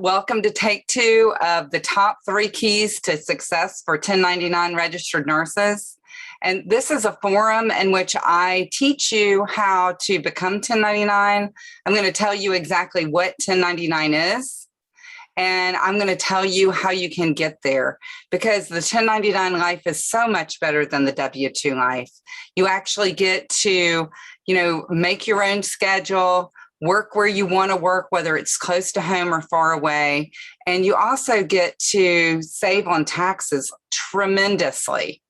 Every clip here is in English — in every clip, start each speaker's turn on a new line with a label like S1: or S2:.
S1: welcome to take 2 of the top 3 keys to success for 1099 registered nurses. And this is a forum in which I teach you how to become 1099. I'm going to tell you exactly what 1099 is, and I'm going to tell you how you can get there, because the 1099 life is so much better than the W-2 life. You actually get to, make your own schedule, work where you want to work, whether it's close to home or far away. And you also get to save on taxes tremendously.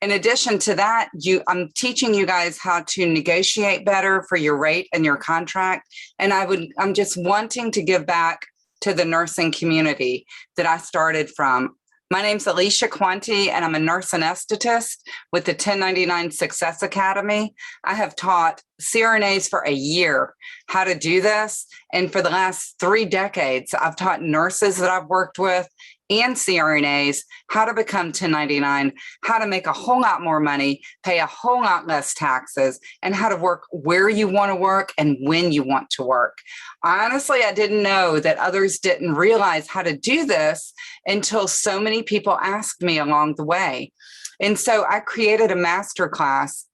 S1: In addition to that, I'm teaching you guys how to negotiate better for your rate and your contract. And I'm just wanting to give back to the nursing community that I started from. My name's Alesia, and I'm a nurse anesthetist with the 1099 Success Academy. I have taught CRNAs for a year how to do this. And for the last 3 decades, I've taught nurses that I've worked with and CRNAs how to become 1099, how to make a whole lot more money, pay a whole lot less taxes, and how to work where you want to work and when you want to work. Honestly, I didn't know that others didn't realize how to do this until so many people asked me along the way. And so I created a masterclass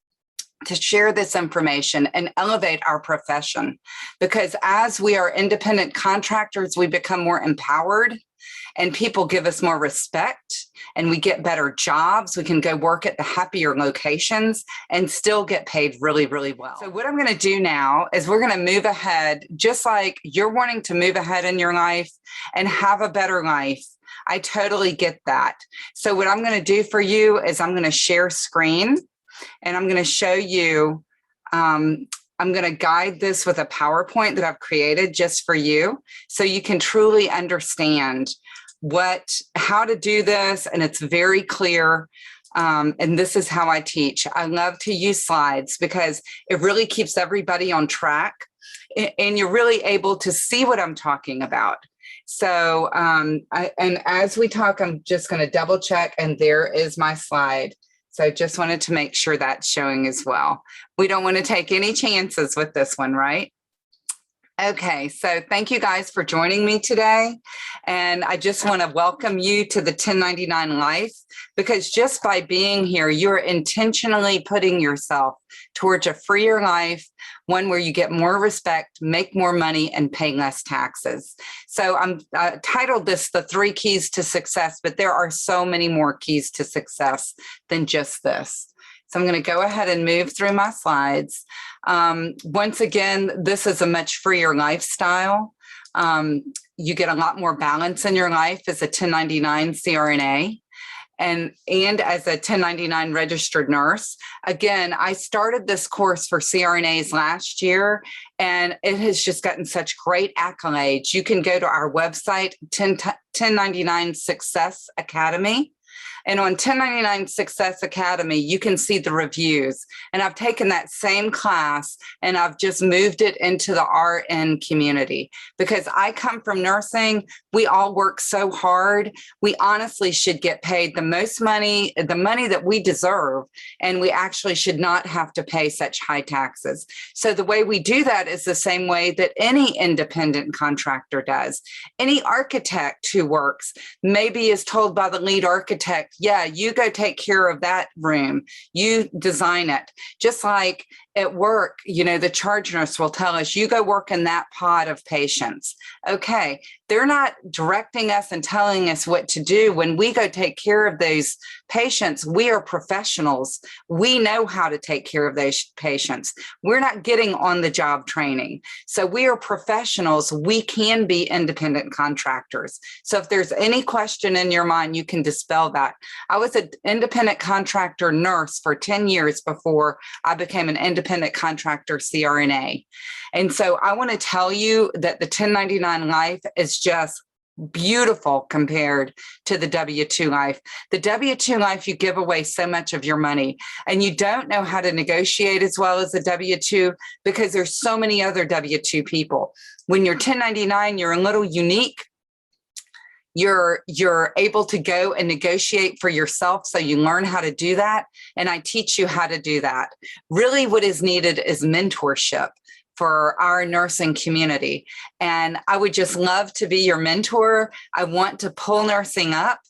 S1: to share this information and elevate our profession, because as we are independent contractors, we become more empowered and people give us more respect and we get better jobs. We can go work at the happier locations and still get paid really, really well. So what I'm going to do now is we're going to move ahead, just like you're wanting to move ahead in your life and have a better life. I totally get that. So what I'm going to do for you is I'm going to share screen and I'm going to show you, I'm going to guide this with a PowerPoint that I've created just for you, so you can truly understand how to do this. And it's very clear. And this is how I teach. I love to use slides because it really keeps everybody on track and you're really able to see what I'm talking about. So, and as we talk, I'm just going to double check, and there is my slide. So just wanted to make sure that's showing as well. We don't want to take any chances with this one, right? Okay, so thank you guys for joining me today. And I just want to welcome you to the 1099 life, because just by being here, you're intentionally putting yourself towards a freer life, one where you get more respect, make more money, and pay less taxes. So I'm titled this The 3 Keys to Success, but there are so many more keys to success than just this. So I'm going to go ahead and move through my slides. Once again, this is a much freer lifestyle. You get a lot more balance in your life as a 1099 CRNA and as a 1099 registered nurse. Again, I started this course for CRNAs last year, and it has just gotten such great accolades. You can go to our website, 1099 Success Academy. And on 1099 Success Academy, you can see the reviews. And I've taken that same class and I've just moved it into the RN community, because I come from nursing. We all work so hard. We honestly should get paid the most money, the money that we deserve. And we actually should not have to pay such high taxes. So the way we do that is the same way that any independent contractor does. Any architect who works maybe is told by the lead architect, yeah, you go take care of that room. You design it. Just like at work, the charge nurse will tell us, you go work in that pod of patients. Okay, they're not directing us and telling us what to do. When we go take care of those patients, we are professionals. We know how to take care of those patients. We're not getting on the job training. So we are professionals. We can be independent contractors. So if there's any question in your mind, you can dispel that. I was an independent contractor nurse for 10 years before I became an independent contractor CRNA. And so I want to tell you that the 1099 life is just beautiful compared to the W-2 life. The W-2 life, you give away so much of your money, and you don't know how to negotiate as well as the W-2, because there's so many other W-2 people. When you're 1099, you're a little unique. You're able to go and negotiate for yourself, so you learn how to do that, and I teach you how to do that. Really what is needed is mentorship. for our nursing community. And I would just love to be your mentor. I want to pull nursing up.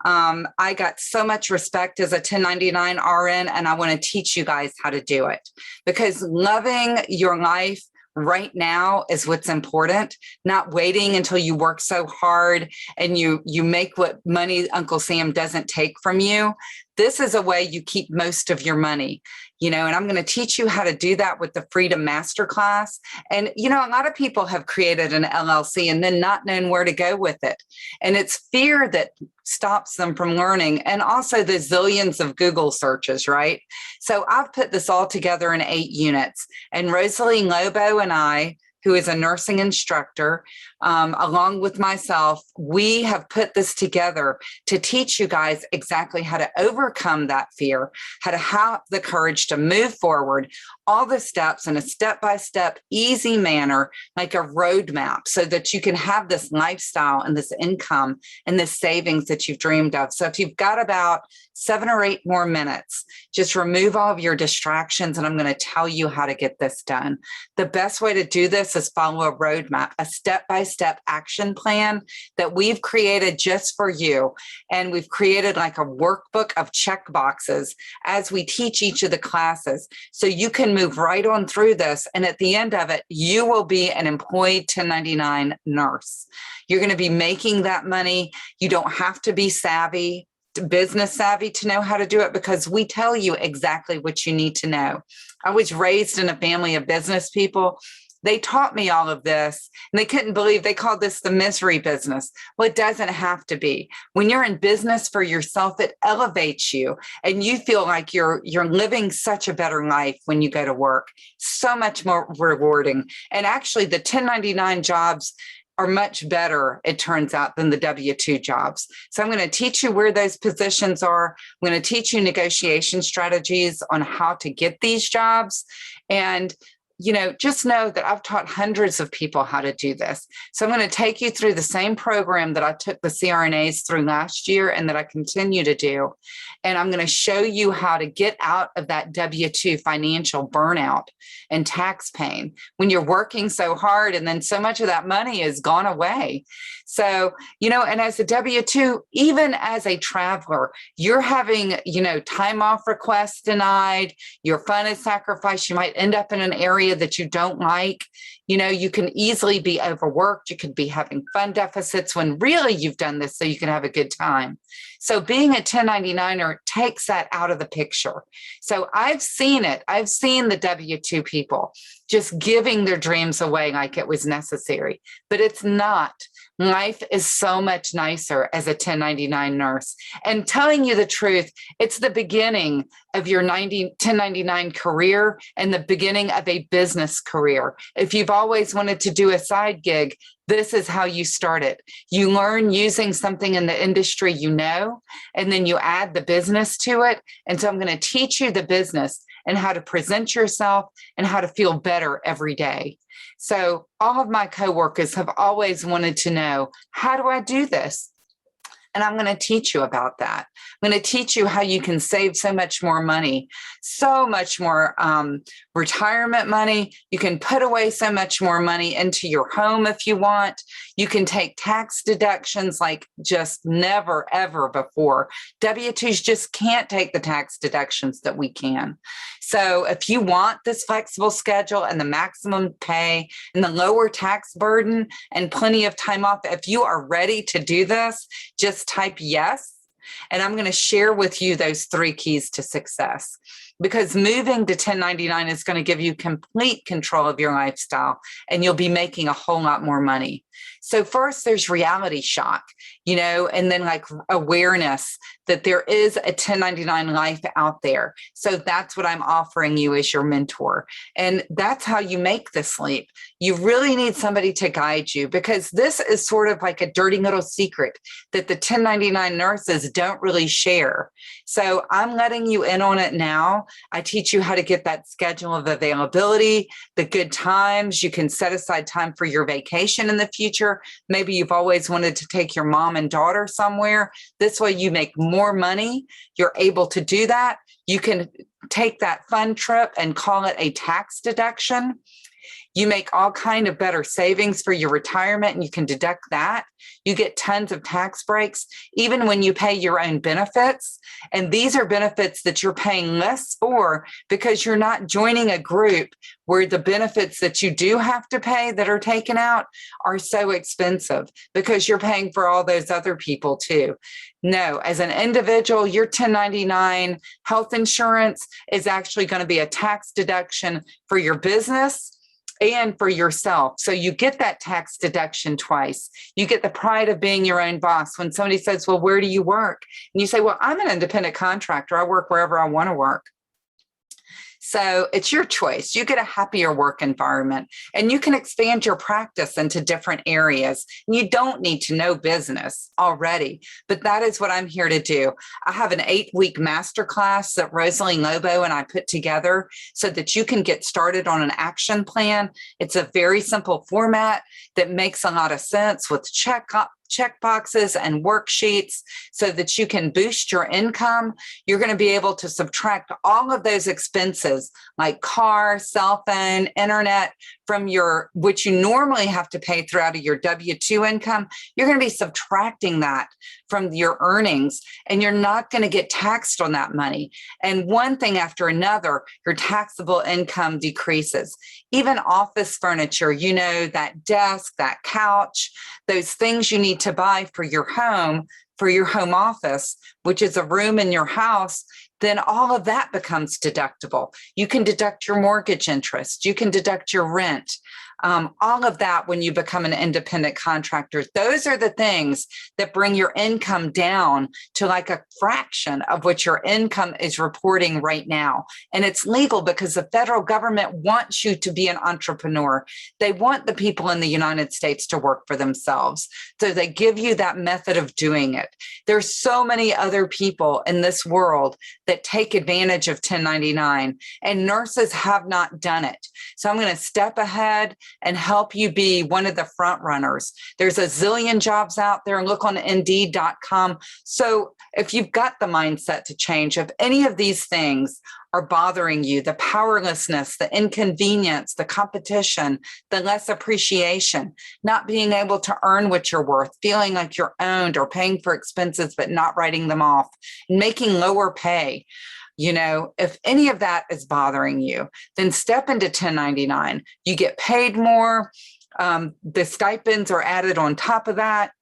S1: I got so much respect as a 1099 RN, and I want to teach you guys how to do it, because loving your life right now is what's important, not waiting until you work so hard and you make what money Uncle Sam doesn't take from you. This is a way you keep most of your money, and I'm going to teach you how to do that with the Freedom Masterclass. And, a lot of people have created an LLC and then not known where to go with it. And it's fear that stops them from learning, and also the zillions of Google searches, right? So I've put this all together in 8 units, and Rosalie Lobo and I, who is a nursing instructor, along with myself, we have put this together to teach you guys exactly how to overcome that fear, how to have the courage to move forward, all the steps in a step-by-step, easy manner, like a roadmap, so that you can have this lifestyle and this income and this savings that you've dreamed of. So if you've got about 7 or 8 more minutes, just remove all of your distractions, and I'm going to tell you how to get this done. The best way to do this is follow a roadmap, a step-by-step action plan that we've created just for you. And we've created like a workbook of check boxes as we teach each of the classes. So you can move right on through this. And at the end of it, you will be an employed 1099 nurse. You're going to be making that money. You don't have to be savvy, business savvy, to know how to do it, because we tell you exactly what you need to know. I was raised in a family of business people. They taught me all of this, and they couldn't believe they called this the misery business. Well, it doesn't have to be. When you're in business for yourself, it elevates you, and you feel like you're living such a better life when you go to work. So much more rewarding. And actually, the 1099 jobs are much better, it turns out, than the W-2 jobs. So I'm going to teach you where those positions are. I'm going to teach you negotiation strategies on how to get these jobs. And just know that I've taught hundreds of people how to do this. So I'm going to take you through the same program that I took the CRNAs through last year and that I continue to do. And I'm going to show you how to get out of that W-2 financial burnout and tax pain when you're working so hard and then so much of that money is gone away. So, and as a W-2, even as a traveler, you're having, time off requests denied, your fun is sacrificed. You might end up in an area that you don't like. You can easily be overworked. You could be having fun deficits when really you've done this so you can have a good time. So being a 1099er takes that out of the picture. So I've seen it. I've seen the W-2 people just giving their dreams away like it was necessary, but it's not. Life is so much nicer as a 1099 nurse. And telling you the truth, it's the beginning of your 1099 career and the beginning of a business career. If you've always wanted to do a side gig, this is how you start it. You learn using something in the industry and then you add the business to it. And so I'm going to teach you the business and how to present yourself and how to feel better every day. So all of my coworkers have always wanted to know, how do I do this? And I'm going to teach you about that. I'm going to teach you how you can save so much more money, so much more retirement money. You can put away so much more money into your home if you want. You can take tax deductions like just never, ever before. W-2s just can't take the tax deductions that we can. So if you want this flexible schedule and the maximum pay and the lower tax burden and plenty of time off, if you are ready to do this, just type yes. And I'm going to share with you those 3 keys to success, because moving to 1099 is going to give you complete control of your lifestyle and you'll be making a whole lot more money. So first there's reality shock, and then like awareness that there is a 1099 life out there. So that's what I'm offering you as your mentor. And that's how you make this leap. You really need somebody to guide you, because this is sort of like a dirty little secret that the 1099 nurses don't really share. So I'm letting you in on it now. I teach you how to get that schedule of availability, the good times. You can set aside time for your vacation in the future. Maybe you've always wanted to take your mom and daughter somewhere. This way you make more money. You're able to do that. You can take that fun trip and call it a tax deduction. You make all kind of better savings for your retirement, and you can deduct that. You get tons of tax breaks, even when you pay your own benefits. And these are benefits that you're paying less for because you're not joining a group where the benefits that you do have to pay that are taken out are so expensive because you're paying for all those other people too. No, as an individual, your 1099 health insurance is actually going to be a tax deduction for your business and for yourself. So you get that tax deduction twice. You get the pride of being your own boss. When somebody says, well, where do you work? And you say, well, I'm an independent contractor. I work wherever I want to work. So it's your choice. You get a happier work environment, and you can expand your practice into different areas. You don't need to know business already, but that is what I'm here to do. I have an 8-week masterclass that Rosalie Lobo and I put together so that you can get started on an action plan. It's a very simple format that makes a lot of sense with check boxes and worksheets so that you can boost your income. You're going to be able to subtract all of those expenses like car, cell phone, internet from which you normally have to pay throughout of your W-2 income. You're going to be subtracting that from your earnings, and you're not going to get taxed on that money. And one thing after another, your taxable income decreases. Even office furniture, that desk, that couch, those things you need to buy for your home office, which is a room in your house, then all of that becomes deductible. You can deduct your mortgage interest. You can deduct your rent. All of that when you become an independent contractor. Those are the things that bring your income down to like a fraction of what your income is reporting right now. And it's legal because the federal government wants you to be an entrepreneur. They want the people in the United States to work for themselves. So they give you that method of doing it. There's so many other people in this world that take advantage of 1099, and nurses have not done it. So I'm going to step ahead and help you be one of the front runners. There's a zillion jobs out there. Look on Indeed.com. So if you've got the mindset to change, if any of these things are bothering you, the powerlessness, the inconvenience, the competition, the less appreciation, not being able to earn what you're worth, feeling like you're owned or paying for expenses but not writing them off, and making lower pay, if any of that is bothering you, then step into 1099. You get paid more. The stipends are added on top of that,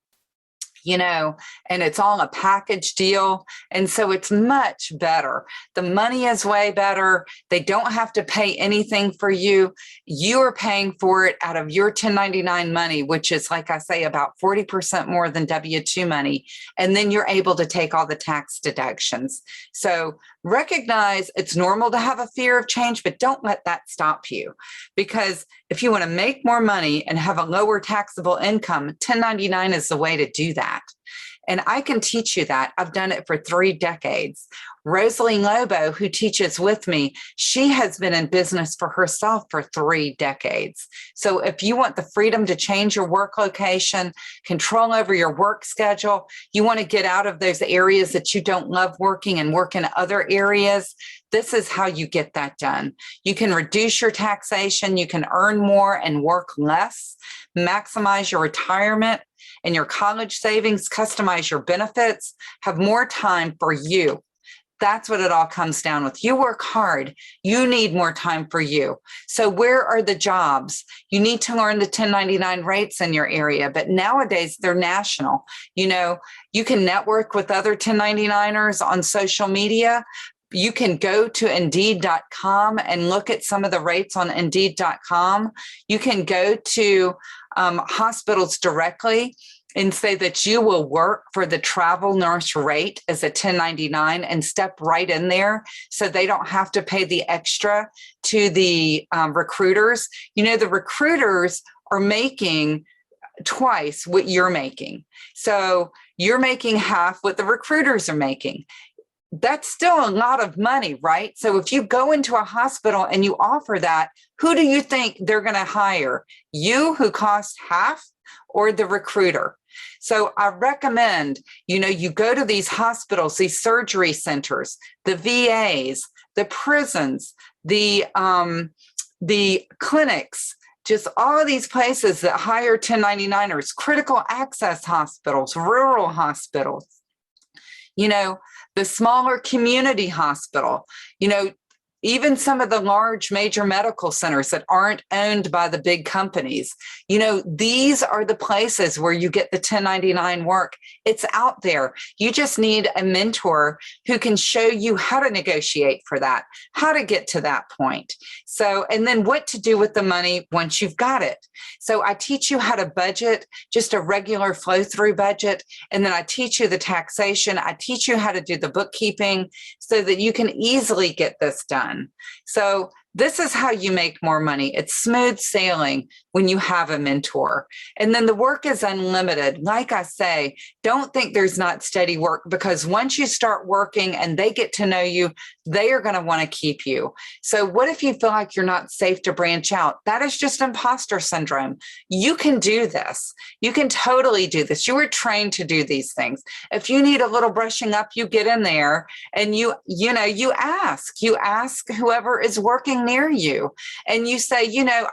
S1: and it's all a package deal. And so it's much better. The money is way better. They don't have to pay anything for you. You are paying for it out of your 1099 money, which is, like I say, about 40% more than W-2 money. And then you're able to take all the tax deductions. So recognize it's normal to have a fear of change, but don't let that stop you. Because if you want to make more money and have a lower taxable income, 1099 is the way to do that. And I can teach you that. I've done it for 3 decades. Rosalie Lobo, who teaches with me, she has been in business for herself for 3 decades. So if you want the freedom to change your work location, control over your work schedule, you want to get out of those areas that you don't love working and work in other areas, this is how you get that done. You can reduce your taxation, you can earn more and work less, maximize your retirement and your college savings, customize your benefits, have more time for you. That's what it all comes down with. You work hard. You need more time for you. So where are the jobs? You need to learn the 1099 rates in your area, but nowadays they're national. You can network with other 1099ers on social media. You can go to Indeed.com and look at some of the rates on Indeed.com. You can go to hospitals directly and say that you will work for the travel nurse rate as a 1099 and step right in there so they don't have to pay the extra to the recruiters. The recruiters are making twice what you're making. So you're making half what the recruiters are making. That's still a lot of money, right? So if you go into a hospital and you offer that, who do you think they're going to hire? You, who cost half, or the recruiter? So I recommend, you go to these hospitals, these surgery centers, the VAs, the prisons, the clinics, just all of these places that hire 1099ers, critical access hospitals, rural hospitals, the smaller community hospital, even some of the large major medical centers that aren't owned by the big companies. These are the places where you get the 1099 work. It's out there. You just need a mentor who can show you how to negotiate for that, how to get to that point. So, and then what to do with the money once you've got it. So I teach you how to budget, just a regular flow through budget. And then I teach you the taxation. I teach you how to do the bookkeeping so that you can easily get this done. So this is how you make more money. It's smooth sailing when you have a mentor. And then the work is unlimited. Like I say, don't think there's not steady work, because once you start working and they get to know you, they are going to want to keep you. So what if you feel like you're not safe to branch out? That is just imposter syndrome. You can do this. You can totally do this. You were trained to do these things. If you need a little brushing up, you get in there and you ask whoever is working near you, and you say,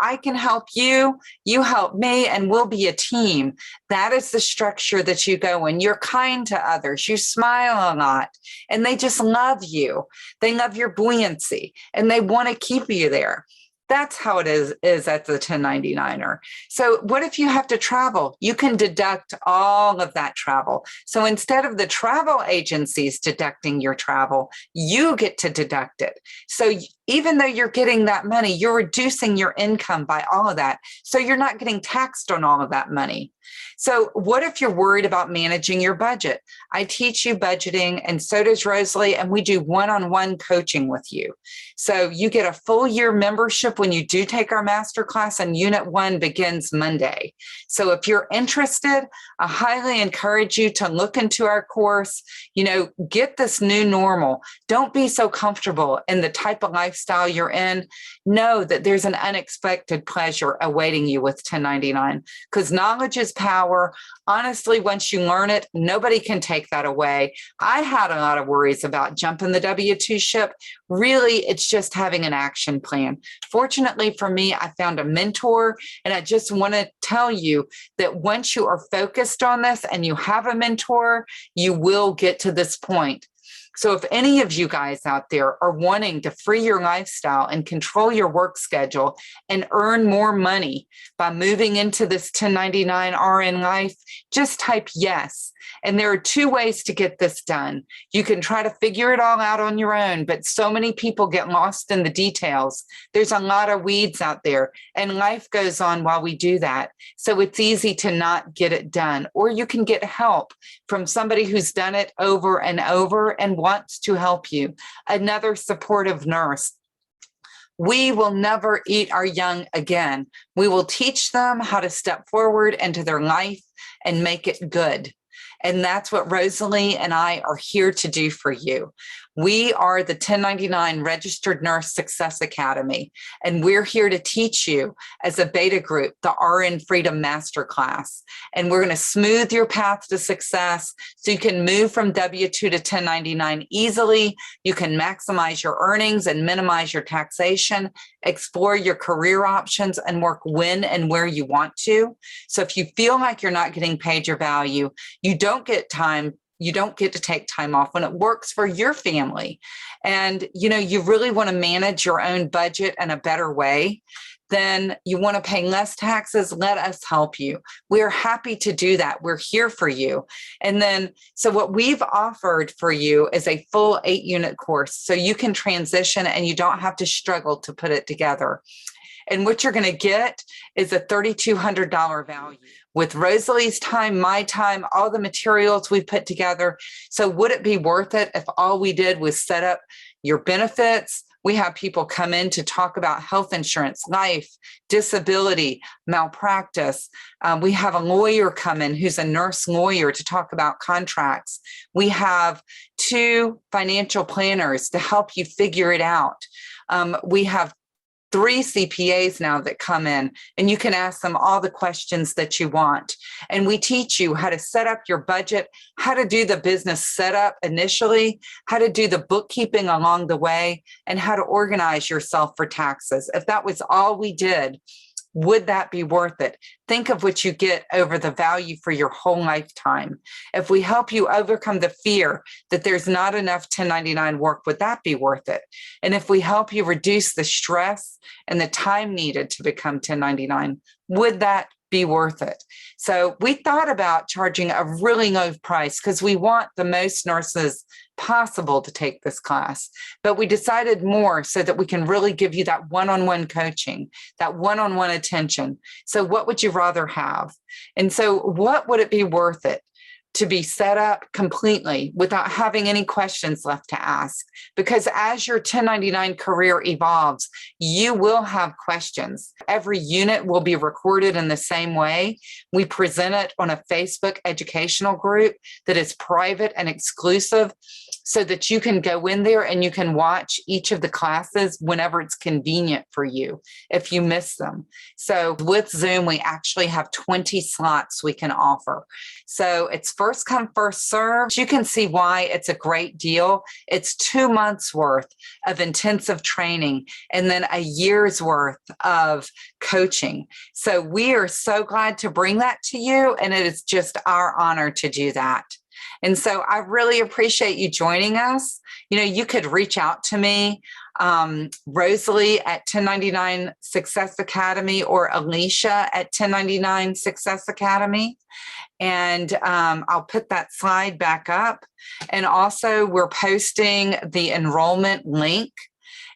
S1: I can help you, you help me, and we'll be a team. That is the structure that you go in. You're kind to others. You smile a lot, and they just love you. They love your buoyancy, and they want to keep you there. That's how it is at the 1099er. So what if you have to travel? You can deduct all of that travel. So instead of the travel agencies deducting your travel, you get to deduct it. So even though you're getting that money, you're reducing your income by all of that. So you're not getting taxed on all of that money. So what if you're worried about managing your budget? I teach you budgeting, and so does Rosalie, and we do one-on-one coaching with you. So you get a full year membership when you do take our masterclass, and Unit 1 begins Monday. So if you're interested, I highly encourage you to look into our course, get this new normal. Don't be so comfortable in the type of lifestyle you're in. Know that there's an unexpected pleasure awaiting you with 1099, because knowledge is power. Honestly, once you learn it, nobody can take that away. I had a lot of worries about jumping the W-2 ship. Really, it's just having an action plan. Fortunately for me, I found a mentor, and I just want to tell you that once you are focused on this and you have a mentor, you will get to this point. So if any of you guys out there are wanting to free your lifestyle and control your work schedule and earn more money by moving into this 1099 RN life, just type yes. And there are two ways to get this done. You can try to figure it all out on your own, but so many people get lost in the details. There's a lot of weeds out there, and life goes on while we do that. So it's easy to not get it done. Or you can get help from somebody who's done it over and over and wants to help you, another supportive nurse. We will never eat our young again. We will teach them how to step forward into their life and make it good. And that's what Rosalie and I are here to do for you. We are the 1099 Registered Nurse Success Academy, and we're here to teach you as a beta group, the RN Freedom Masterclass. And we're going to smooth your path to success so you can move from W-2 to 1099 easily. You can maximize your earnings and minimize your taxation, explore your career options, and work when and where you want to. So if you feel like you're not getting paid your value, you don't get to take time off when it works for your family. And, you really want to manage your own budget in a better way, then you want to pay less taxes, let us help you. We're happy to do that. We're here for you. And then, so what we've offered for you is a full 8-unit course, so you can transition and you don't have to struggle to put it together. And what you're going to get is a $3,200 value with Rosalie's time, my time, all the materials we put together. So would it be worth it if all we did was set up your benefits? We have people come in to talk about health insurance, life, disability, malpractice. We have a lawyer come in who's a nurse lawyer to talk about contracts. We have 2 financial planners to help you figure it out. We have 3 CPAs now that come in, and you can ask them all the questions that you want. And we teach you how to set up your budget, how to do the business setup initially, how to do the bookkeeping along the way, and how to organize yourself for taxes. If that was all we did, Would that be worth it? Think of what you get over the value for your whole lifetime. If we help you overcome the fear that there's not enough 1099 work, would that be worth it? And if we help you reduce the stress and the time needed to become 1099, would that be worth it? So we thought about charging a really low price because we want the most nurses possible to take this class, but we decided more so that we can really give you that one-on-one coaching, that one-on-one attention. So what would you rather have? And so what would it be worth it to be set up completely without having any questions left to ask? Because as your 1099 career evolves, you will have questions. Every unit will be recorded in the same way. We present it on a Facebook educational group that is private and exclusive, so that you can go in there and you can watch each of the classes whenever it's convenient for you if you miss them. So with Zoom, we actually have 20 slots we can offer. So it's first come, first serve. You can see why it's a great deal. It's 2 months worth of intensive training and then a year's worth of coaching. So we are so glad to bring that to you, and it is just our honor to do that. And so I really appreciate you joining us. You know, you could reach out to me, Rosalie at 1099 Success Academy, or Alesia at 1099 Success Academy. And I'll put that slide back up. And also we're posting the enrollment link.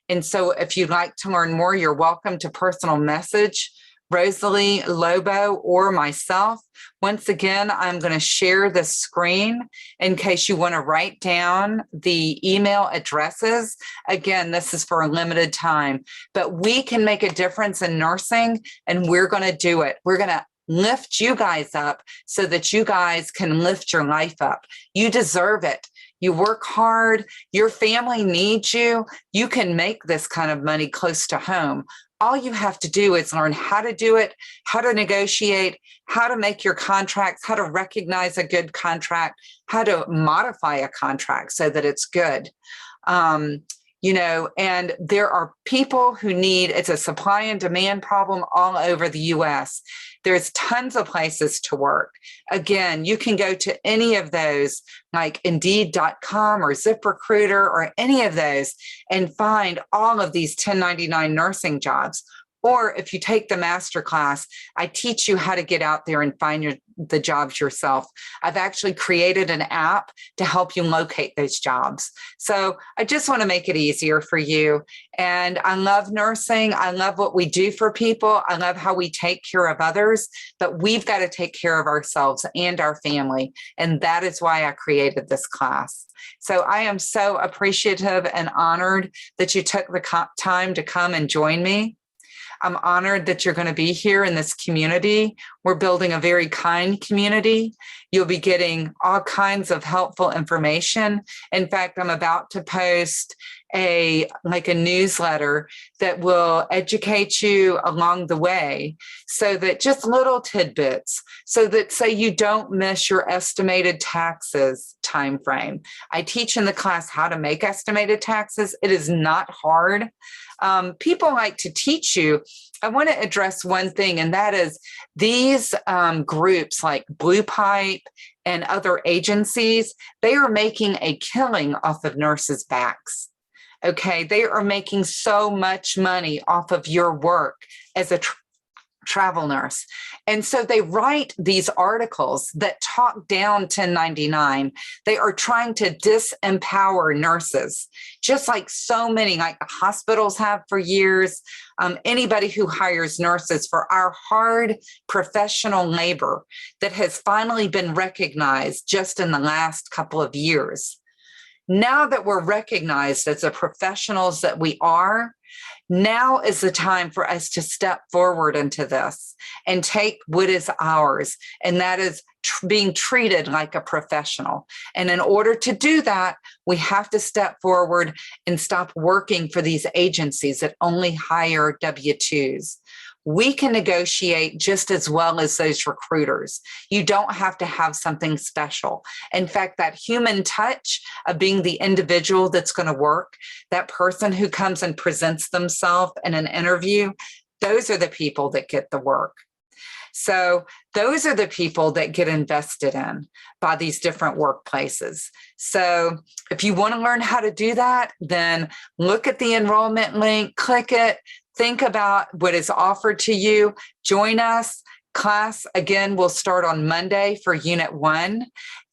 S1: And so if you'd like to learn more, you're welcome to personal message Rosalie Lobo or myself. Once again, I'm going to share the screen in case you want to write down the email addresses. Again, this is for a limited time, but we can make a difference in nursing, and we're going to do it. We're going to lift you guys up so that you guys can lift your life up. You deserve it. You work hard. Your family needs you. You can make this kind of money close to home. All you have to do is learn how to do it, how to negotiate, how to make your contracts, how to recognize a good contract, how to modify a contract so that it's good. You know, and there are people who need, it's a supply and demand problem all over the US. There's tons of places to work. Again, you can go to any of those like Indeed.com or ZipRecruiter or any of those and find all of these 1099 nursing jobs. Or if you take the Masterclass, I teach you how to get out there and find the jobs yourself. I've actually created an app to help you locate those jobs. So I just want to make it easier for you. And I love nursing. I love what we do for people. I love how we take care of others, but we've got to take care of ourselves and our family. And that is why I created this class. So I am so appreciative and honored that you took the time to come and join me. I'm honored that you're going to be here in this community. We're building a very kind community. You'll be getting all kinds of helpful information. In fact, I'm about to post a newsletter that will educate you along the way, so that just little tidbits, so you don't miss your estimated taxes time frame. I teach in the class how to make estimated taxes. It is not hard. People like to teach you. I want to address one thing, and that is these groups like Blue Pipe and other agencies, they are making a killing off of nurses' backs. Okay, they are making so much money off of your work as a travel nurse. And so they write these articles that talk down 1099. They are trying to disempower nurses, just like so many, like the hospitals have for years. Anybody who hires nurses for our hard professional labor that has finally been recognized just in the last couple of years. Now that we're recognized as the professionals that we are, now is the time for us to step forward into this and take what is ours, and that is being treated like a professional. And in order to do that, we have to step forward and stop working for these agencies that only hire W-2s. We can negotiate just as well as those recruiters. You don't have to have something special. In fact, that human touch of being the individual that's going to work, that person who comes and presents themselves in an interview, those are the people that get the work. So those are the people that get invested in by these different workplaces. So if you want to learn how to do that, then look at the enrollment link, click it, think about what is offered to you, join us. Class, again, will start on Monday for Unit 1,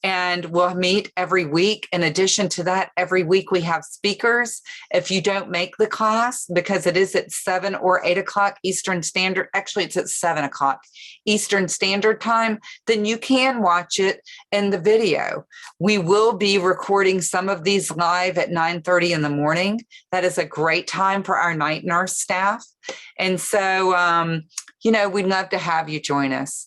S1: and we'll meet every week. In addition to that, every week we have speakers. If you don't make the class, because it is at 7 or 8 o'clock Eastern Standard, actually it's at 7 o'clock Eastern Standard Time, then you can watch it in the video. We will be recording some of these live at 9:30 in the morning. That is a great time for our night nurse staff. And so, we'd love to have you join us.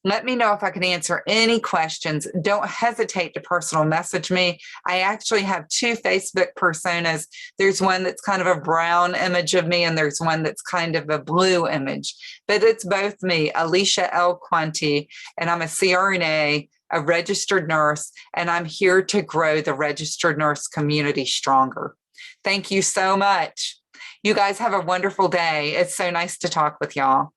S1: Let me know if I can answer any questions. Don't hesitate to personal message me. I actually have 2 Facebook personas. There's one that's kind of a brown image of me, and there's one that's kind of a blue image. But it's both me, Alesia L. Quanti, and I'm a CRNA, a registered nurse, and I'm here to grow the registered nurse community stronger. Thank you so much. You guys have a wonderful day. It's so nice to talk with y'all.